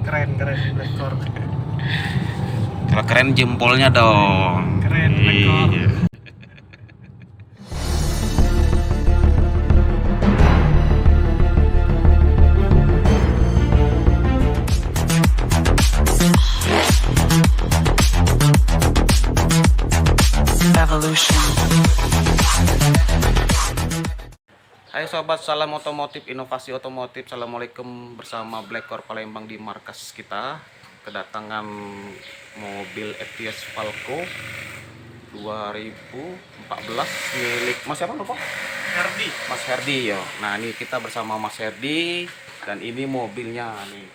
Keren Blackcore. Kalau keren jempolnya dong. Keren Blackcore. Iya. Hai sobat, salam otomotif, inovasi otomotif. Assalamualaikum, bersama Blackcore Palembang di markas kita. Kedatangan mobil Etios Falco 2014 milik Mas siapa lupa? Herdi. Mas Herdi ya. Nah, ini kita bersama Mas Herdi dan ini mobilnya nih.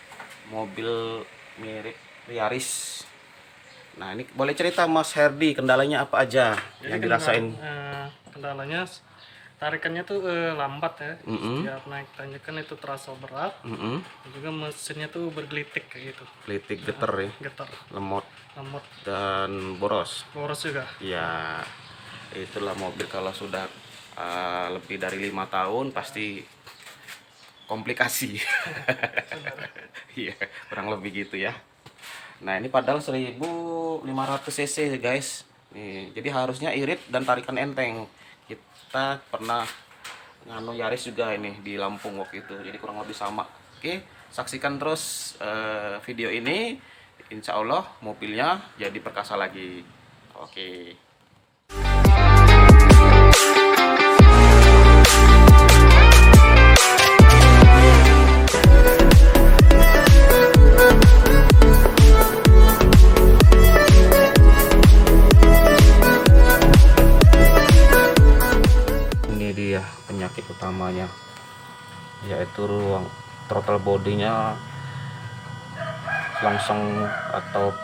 Mobil mirip Yaris. Nah, ini boleh cerita Mas Herdi kendalanya apa aja yang dirasain? Kendalanya tarikannya tuh lambat ya. Setiap naik tanjakan itu terasa berat. Dan juga mesinnya tuh bergelitik kayak gitu. Gelitik, geter ya. Getar, Lemot lemot, dan boros. boros juga. Ya, itulah mobil kalau sudah lebih dari 5 tahun pasti komplikasi. Iya, kurang lebih gitu ya. Nah, ini padahal 1500 cc guys. Nih, jadi harusnya irit dan tarikan enteng. Kita pernah nganu Yaris juga ini di Lampung waktu itu, jadi kurang lebih sama. Oke, saksikan terus video ini. Insya Allah mobilnya jadi perkasa lagi. Oke. Ini dia penyakit utamanya, yaitu ruang throttle bodinya langsung, atau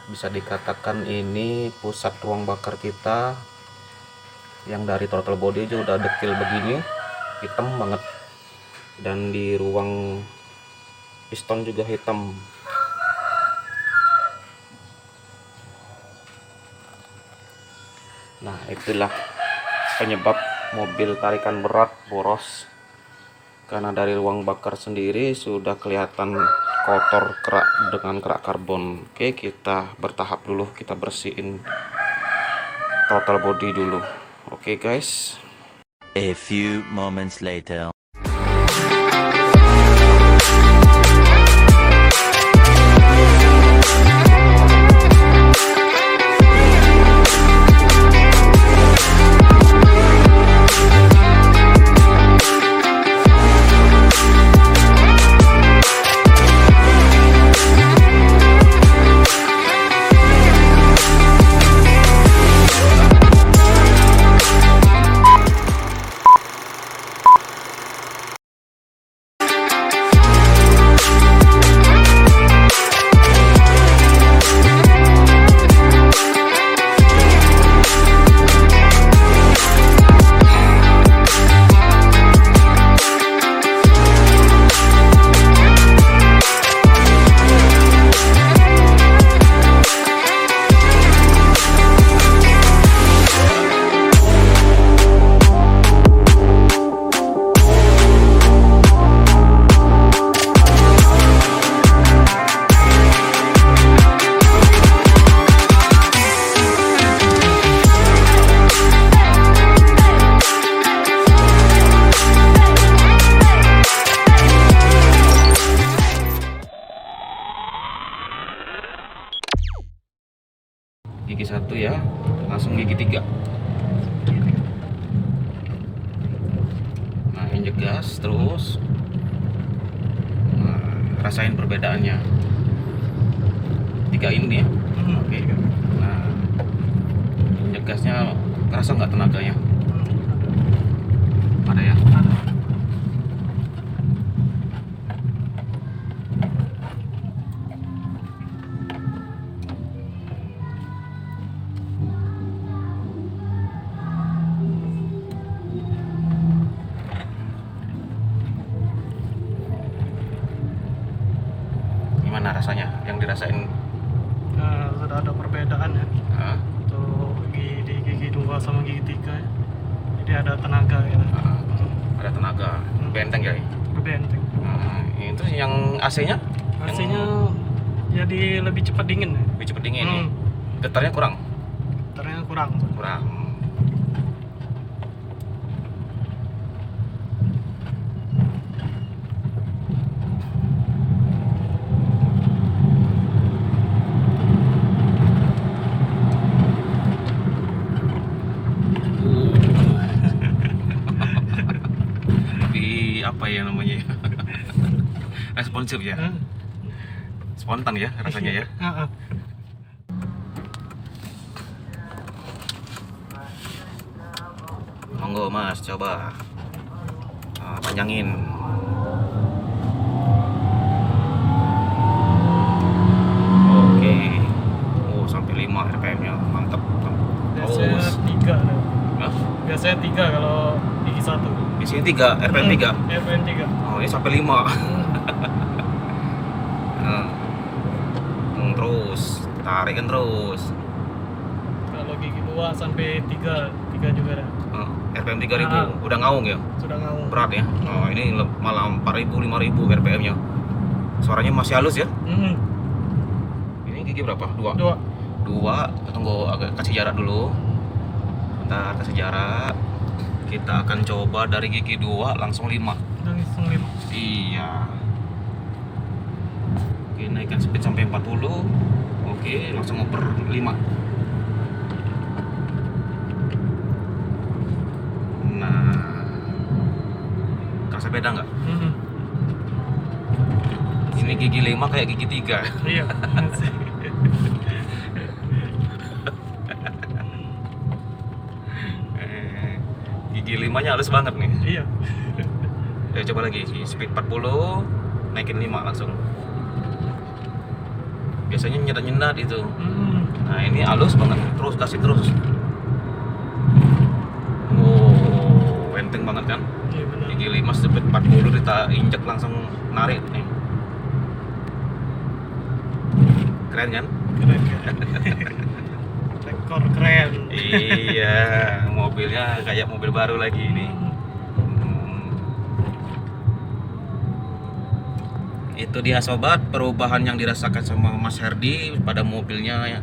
bisa dikatakan ini pusat ruang bakar kita, yang dari throttle body aja udah dekil begini, hitam banget, dan di ruang piston juga hitam. Nah, itulah penyebab mobil tarikan berat boros, karena dari ruang bakar sendiri sudah kelihatan kotor, kerak dengan kerak karbon. Oke, kita bertahap dulu, kita bersihin throttle body dulu. Oke guys. A few moments later. Gigi 1 ya, langsung gigi 3. Nah, injek gas terus. Nah, rasain perbedaannya. 3 ini ya. Oke. Nah, injek gasnya kerasa nggak tenaganya? Ada ya? Gimana rasanya yang dirasain? Sudah ada perbedaan ya. Hah? Untuk di gigi 2 sama gigi 3 ya. Jadi ada tenaga gitu. Ada tenaga, benteng ya? Lebih enteng. AC-nya? AC-nya jadi lebih cepat dingin ya. Lebih cepet dingin nih. Getarnya kurang? Getarnya kurang. Kurang. Di apa ya namanya? Responsif ya? Spontan ya rasanya ya? Heeh. Monggo mas, coba panjangin. Oke. Oh, sampai 5 RPM-nya. Mantap. Biasanya Oh, 3. nah, Biasanya 3 kalau gigi 1. di sini 3, RPM 3. RPM 3. Oh, ini sampai 5. Nah. Terus tarikan terus. Kalau gigi 2 sampai 3 juga ada. RPM 3000 udah ngaung ya? Sudah ngaung. Berat ya? Oh, ini malah 4000 5000 RPM-nya. Suaranya masih halus ya? Ini gigi berapa? 2. 2. Tunggu agak kasih jarak dulu. Bentar, kasih jarak. Kita akan coba dari gigi 2 langsung 5. Langsung 5. Iya. Oke, naikkan speed sampai 40. Oke, langsung oper 5. Nah, kerasa beda nggak? Ini gigi 5 kayak gigi 3. Iya. Gigi 5-nya halus banget nih. Iya. Coba lagi, speed 40, naikin 5 langsung. Biasanya nyendat-nyendat itu. Nah, ini halus banget. Terus kasih terus. Oh, enteng banget kan? Iya benar. Gigi 5 speed 40 kita injek langsung narik nih. Keren kan? Keren. Rekor keren. Iya, mobilnya kayak mobil baru lagi ini. Itu dia sobat, perubahan yang dirasakan sama Mas Herdi pada mobilnya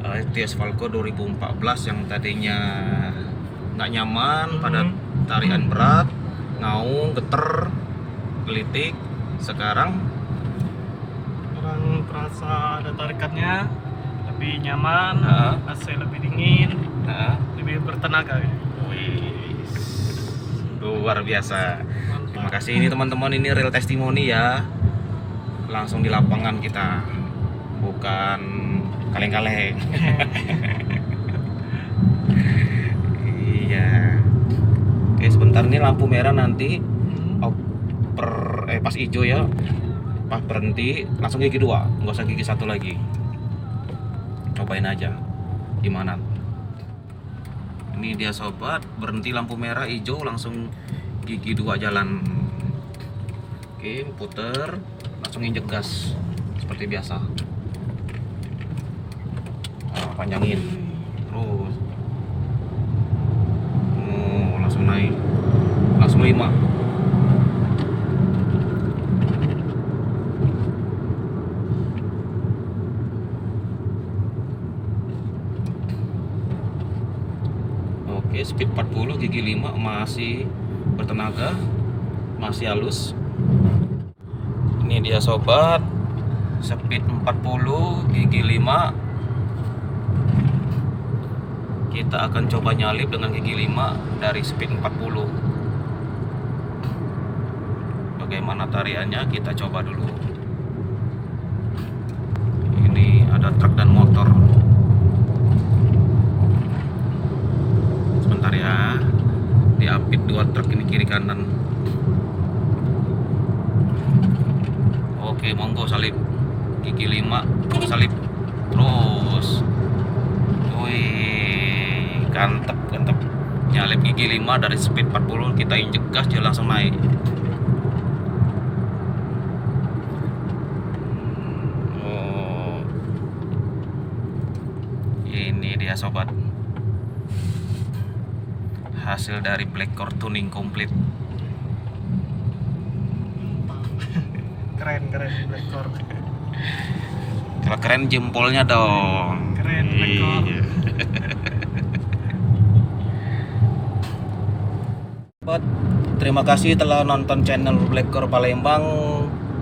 Etios Falco 2014 yang tadinya nggak nyaman pada tarian berat, ngaung, geter, gelitik. Sekarang terasa ada tarikannya, lebih nyaman, AC lebih dingin, lebih bertenaga. wih, luar biasa. Terima kasih ini teman-teman, ini real testimoni ya. Langsung di lapangan kita, bukan kaleng-kaleng. Iya. Oke, sebentar, ini lampu merah nanti pas hijau ya, pas berhenti langsung gigi 2, nggak usah gigi 1 lagi. Cobain aja gimana. Ini dia sobat, berhenti lampu merah hijau langsung gigi 2 jalan. Oke, puter, langsung injek gas seperti biasa. Panjangin terus. Langsung naik, langsung 5. Oke, speed 40, gigi 5 masih bertenaga, masih halus. Ini dia sobat, speed 40, gigi 5. Kita akan coba nyalip dengan gigi 5 dari speed 40. Bagaimana tariannya kita coba dulu. Ini ada truk dan motor. Sebentar ya, diapit 2 truk ini kiri kanan. Oke, monggo salip gigi 5, salip terus. Wih, gantep. Nyalip gigi 5 dari speed 40, kita injek gas dia langsung naik. Oh, ini dia sobat, hasil dari Black Core tuning komplit. keren Blackcore. Kalau keren jempolnya dong. Keren Blackcore. Iya. Terima kasih telah nonton channel Blackcore Palembang,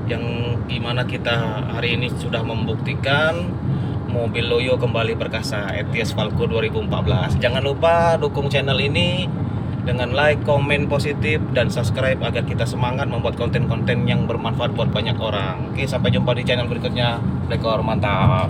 yang gimana kita hari ini sudah membuktikan mobil Loyo kembali perkasa Etios Falco 2014. Jangan lupa dukung channel ini dengan like, komen positif, dan subscribe agar kita semangat membuat konten-konten yang bermanfaat buat banyak orang. Oke, sampai jumpa di channel berikutnya. Blackcore mantap.